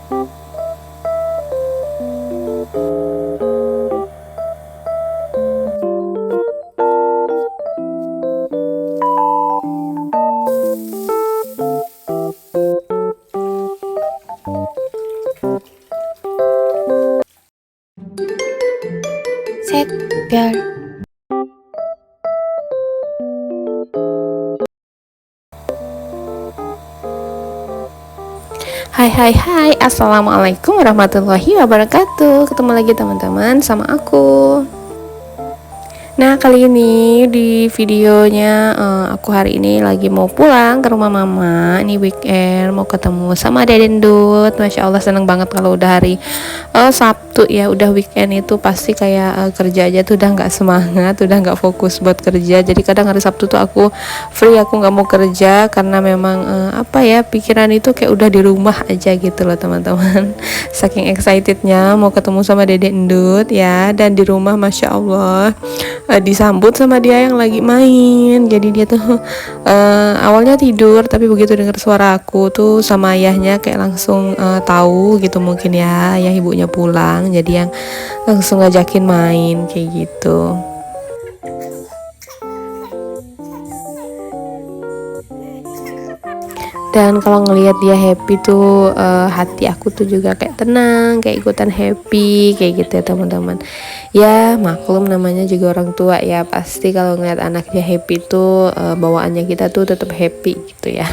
샛별. Hai hai hai, assalamualaikum warahmatullahi wabarakatuh. Ketemu lagi teman-teman sama aku. Nah, kali ini di videonya aku hari ini lagi mau pulang ke rumah mama. Ini weekend, mau ketemu sama Deden Dut. Masya Allah, seneng banget kalau udah hari Sabtu ya, udah weekend itu pasti kayak kerja aja tuh udah nggak semangat, udah nggak fokus buat kerja. Jadi kadang hari Sabtu tuh aku free, aku nggak mau kerja karena memang apa ya, pikiran itu kayak udah di rumah aja gitu loh teman-teman. Saking excitednya mau ketemu sama Deden Dut ya, dan di rumah Masya Allah disambut sama dia yang lagi main. Jadi dia tuh awalnya tidur, tapi begitu dengar suara aku tuh sama ayahnya kayak langsung tahu gitu mungkin ya, ayah ibunya pulang, jadi yang langsung ngajakin main kayak gitu. Dan kalau ngelihat dia happy tuh hati aku tuh juga kayak tenang, kayak ikutan happy kayak gitu ya teman-teman. Ya maklum namanya juga orang tua ya, pasti kalau ngeliat anaknya happy tuh bawaannya kita tuh tetap happy gitu ya.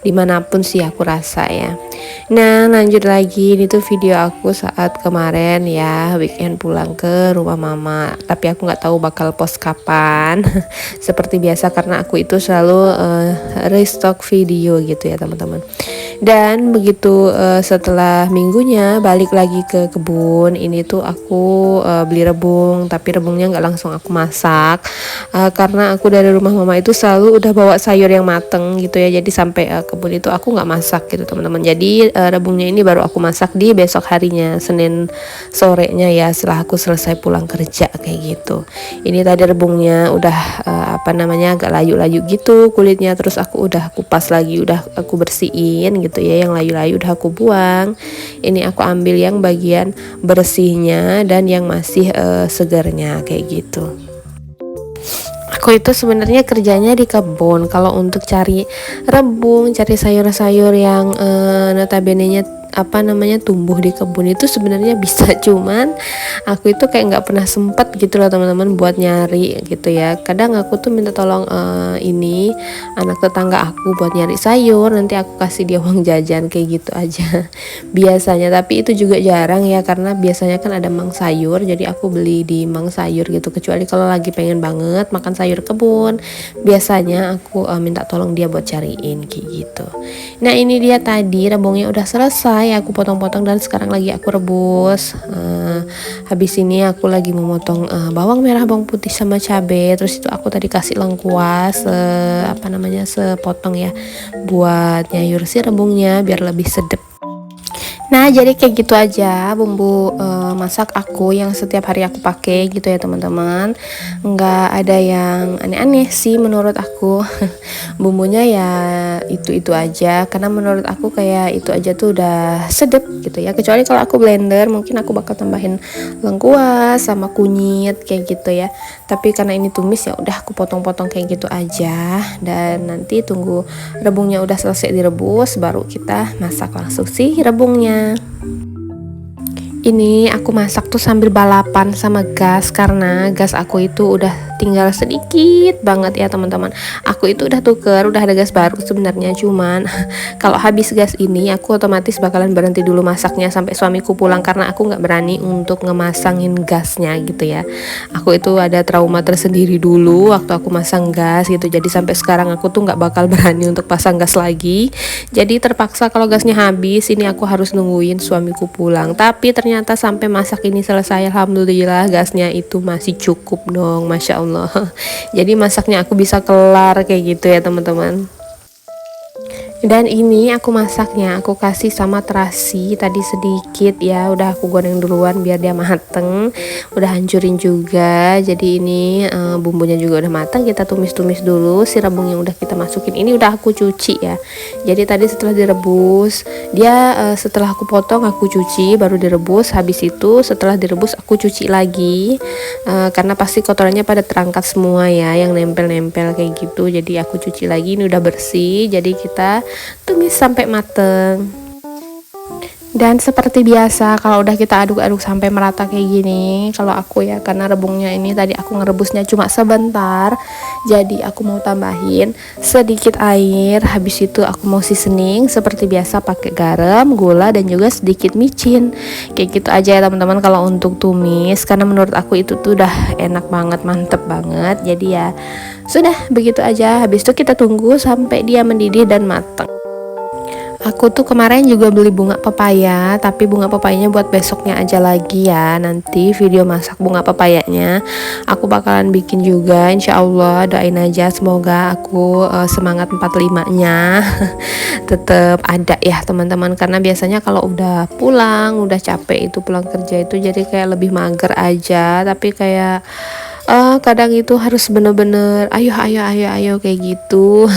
Dimanapun sih aku rasa ya. Nah, lanjut lagi, ini tuh video aku saat kemarin ya weekend pulang ke rumah mama, tapi aku nggak tahu bakal post kapan. Seperti biasa karena aku itu selalu restock video gitu ya teman-teman. Dan begitu setelah minggunya balik lagi ke kebun, ini tuh aku beli rebung, tapi rebungnya nggak langsung aku masak karena aku dari rumah mama itu selalu udah bawa sayur yang mateng gitu ya. Jadi sampai kebun itu aku nggak masak gitu teman-teman. Jadi rebungnya ini baru aku masak di besok harinya, Senin sorenya ya, setelah aku selesai pulang kerja kayak gitu. Ini tadi rebungnya udah apa namanya, agak layu-layu gitu kulitnya, terus aku udah kupas lagi, udah aku bersihin gitu ya, yang layu-layu udah aku buang. Ini aku ambil yang bagian bersihnya dan yang masih segarnya kayak gitu. Aku itu sebenarnya kerjanya di kebun. Kalau untuk cari rebung, cari sayur-sayur yang notabene-nya apa namanya tumbuh di kebun itu sebenarnya bisa, cuman aku itu kayak nggak pernah sempet gitu loh teman-teman buat nyari gitu ya. Kadang aku tuh minta tolong ini anak tetangga aku buat nyari sayur, nanti aku kasih dia uang jajan kayak gitu aja biasanya. Tapi itu juga jarang ya, karena biasanya kan ada mang sayur, jadi aku beli di mang sayur gitu. Kecuali kalau lagi pengen banget makan sayur kebun, biasanya aku minta tolong dia buat cariin kayak gitu. Nah, ini dia tadi rebungnya udah selesai, aku potong-potong dan sekarang lagi aku rebus. Habis ini aku lagi memotong bawang merah, bawang putih sama cabai. Terus itu aku tadi kasih lengkuas apa namanya, sepotong ya, buat nyayur si rebungnya biar lebih sedap. Nah, jadi kayak gitu aja bumbu masak aku yang setiap hari aku pakai gitu ya teman-teman. Nggak ada yang aneh-aneh sih menurut aku. Bumbunya ya itu aja, karena menurut aku kayak itu aja tuh udah sedep gitu ya. Kecuali kalau aku blender mungkin aku bakal tambahin lengkuas sama kunyit kayak gitu ya. Tapi karena ini tumis ya udah aku potong-potong kayak gitu aja. Dan nanti tunggu rebungnya udah selesai direbus, baru kita masak langsung sih rebungnya. Ini aku masak tuh sambil balapan sama gas, karena gas aku itu udah tinggal sedikit banget ya teman-teman. Aku itu udah tuker, udah ada gas baru sebenarnya, cuman kalau habis gas ini aku otomatis bakalan berhenti dulu masaknya sampai suamiku pulang, karena aku nggak berani untuk ngemasangin gasnya gitu ya. Aku itu ada trauma tersendiri dulu waktu aku masang gas gitu, jadi sampai sekarang aku tuh nggak bakal berani untuk pasang gas lagi. Jadi terpaksa kalau gasnya habis ini aku harus nungguin suamiku pulang. Tapi ternyata sampai masak ini selesai, alhamdulillah gasnya itu masih cukup dong, Masya Allah. Jadi masaknya aku bisa kelar kayak gitu ya teman-teman. Dan ini aku masaknya, aku kasih sama terasi tadi sedikit ya, udah aku goreng duluan biar dia mateng. Udah hancurin juga, jadi ini bumbunya juga udah matang. Kita tumis-tumis dulu, si rebung yang udah kita masukin ini udah aku cuci ya. Jadi tadi setelah direbus, dia setelah aku potong aku cuci baru direbus. Habis itu setelah direbus aku cuci lagi, karena pasti kotorannya pada terangkat semua ya, yang nempel-nempel kayak gitu. Jadi aku cuci lagi, ini udah bersih. Jadi kita tumis sampai mateng. Dan seperti biasa kalau udah kita aduk-aduk sampai merata kayak gini, kalau aku ya, karena rebungnya ini tadi aku ngerebusnya cuma sebentar, jadi aku mau tambahin sedikit air. Habis itu aku mau seasoning seperti biasa, pakai garam, gula, dan juga sedikit micin. Kayak gitu aja ya teman-teman kalau untuk tumis, karena menurut aku itu tuh udah enak banget, mantep banget. Jadi ya sudah begitu aja. Habis itu kita tunggu sampai dia mendidih dan matang. Aku tuh kemarin juga beli bunga pepaya, tapi bunga pepayanya buat besoknya aja lagi ya. Nanti video masak bunga pepayanya aku bakalan bikin juga, insya Allah. Doain aja semoga aku semangat 45-nya tetap ada ya teman-teman. Karena biasanya kalau udah pulang, udah capek itu pulang kerja itu jadi kayak lebih mager aja. Tapi kayak kadang itu harus bener-bener ayo kayak gitu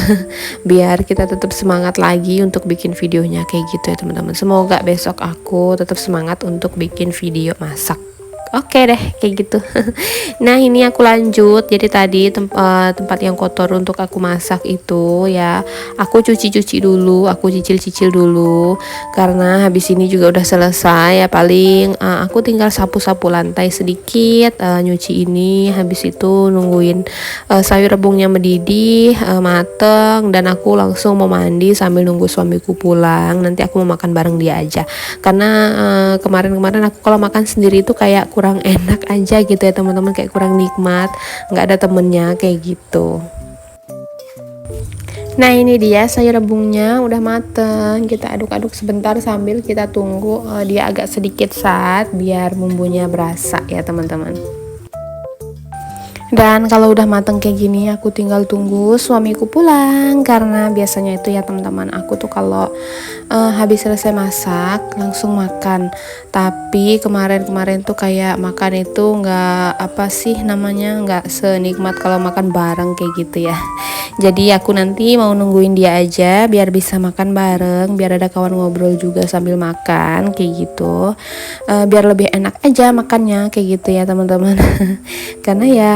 biar kita tetap semangat lagi untuk bikin videonya kayak gitu ya teman-teman. Semoga besok aku tetap semangat untuk bikin video masak. Oke deh kayak gitu. Nah ini aku lanjut. Jadi tadi tempat yang kotor untuk aku masak itu ya, aku cuci dulu, aku cicil dulu. Karena habis ini juga udah selesai ya, paling aku tinggal sapu-sapu lantai sedikit, nyuci ini. Habis itu nungguin sayur rebungnya mendidih, mateng, dan aku langsung mau mandi sambil nunggu suamiku pulang. Nanti aku mau makan bareng dia aja. Karena kemarin-kemarin aku kalau makan sendiri itu kayak kurang enak aja gitu ya teman-teman, kayak kurang nikmat, nggak ada temennya kayak gitu. Nah ini dia sayur rebungnya udah mateng, kita aduk-aduk sebentar sambil kita tunggu dia agak sedikit saat biar bumbunya berasa ya teman-teman. Dan kalau udah mateng kayak gini aku tinggal tunggu suamiku pulang, karena biasanya itu ya teman-teman, aku tuh kalau habis selesai masak langsung makan. Tapi kemarin tuh kayak makan itu nggak apa sih namanya, nggak senikmat kalau makan bareng kayak gitu ya. Jadi aku nanti mau nungguin dia aja biar bisa makan bareng, biar ada kawan ngobrol juga sambil makan kayak gitu. Biar lebih enak aja makannya kayak gitu ya teman-teman. Karena ya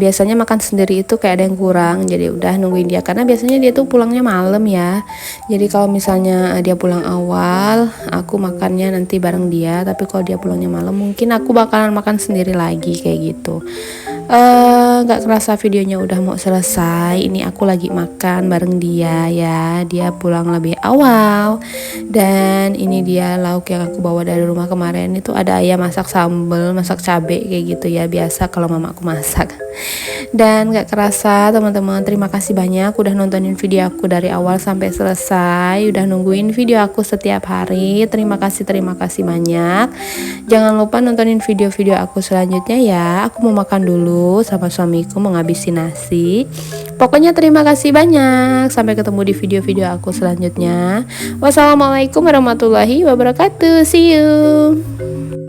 biasanya makan sendiri itu kayak ada yang kurang, jadi udah nungguin dia, karena biasanya dia tuh pulangnya malam ya. Jadi kalau misalnya dia pulang awal, aku makannya nanti bareng dia, tapi kalau dia pulangnya malam mungkin aku bakalan makan sendiri lagi kayak gitu. Gak kerasa videonya udah mau selesai. Ini aku lagi makan bareng dia ya, dia pulang lebih awal. Dan ini dia lauk yang aku bawa dari rumah kemarin, itu ada ayam masak sambal, masak cabai kayak gitu ya, biasa kalau mamaku masak. Dan gak kerasa teman-teman, terima kasih banyak udah nontonin video aku dari awal sampai selesai, udah nungguin video aku setiap hari. Terima kasih banyak. Jangan lupa nontonin video-video aku selanjutnya ya. Aku mau makan dulu sama suamiku, mau ngabisin nasi. Pokoknya terima kasih banyak. Sampai ketemu di video-video aku selanjutnya. Wassalamualaikum warahmatullahi wabarakatuh. See you.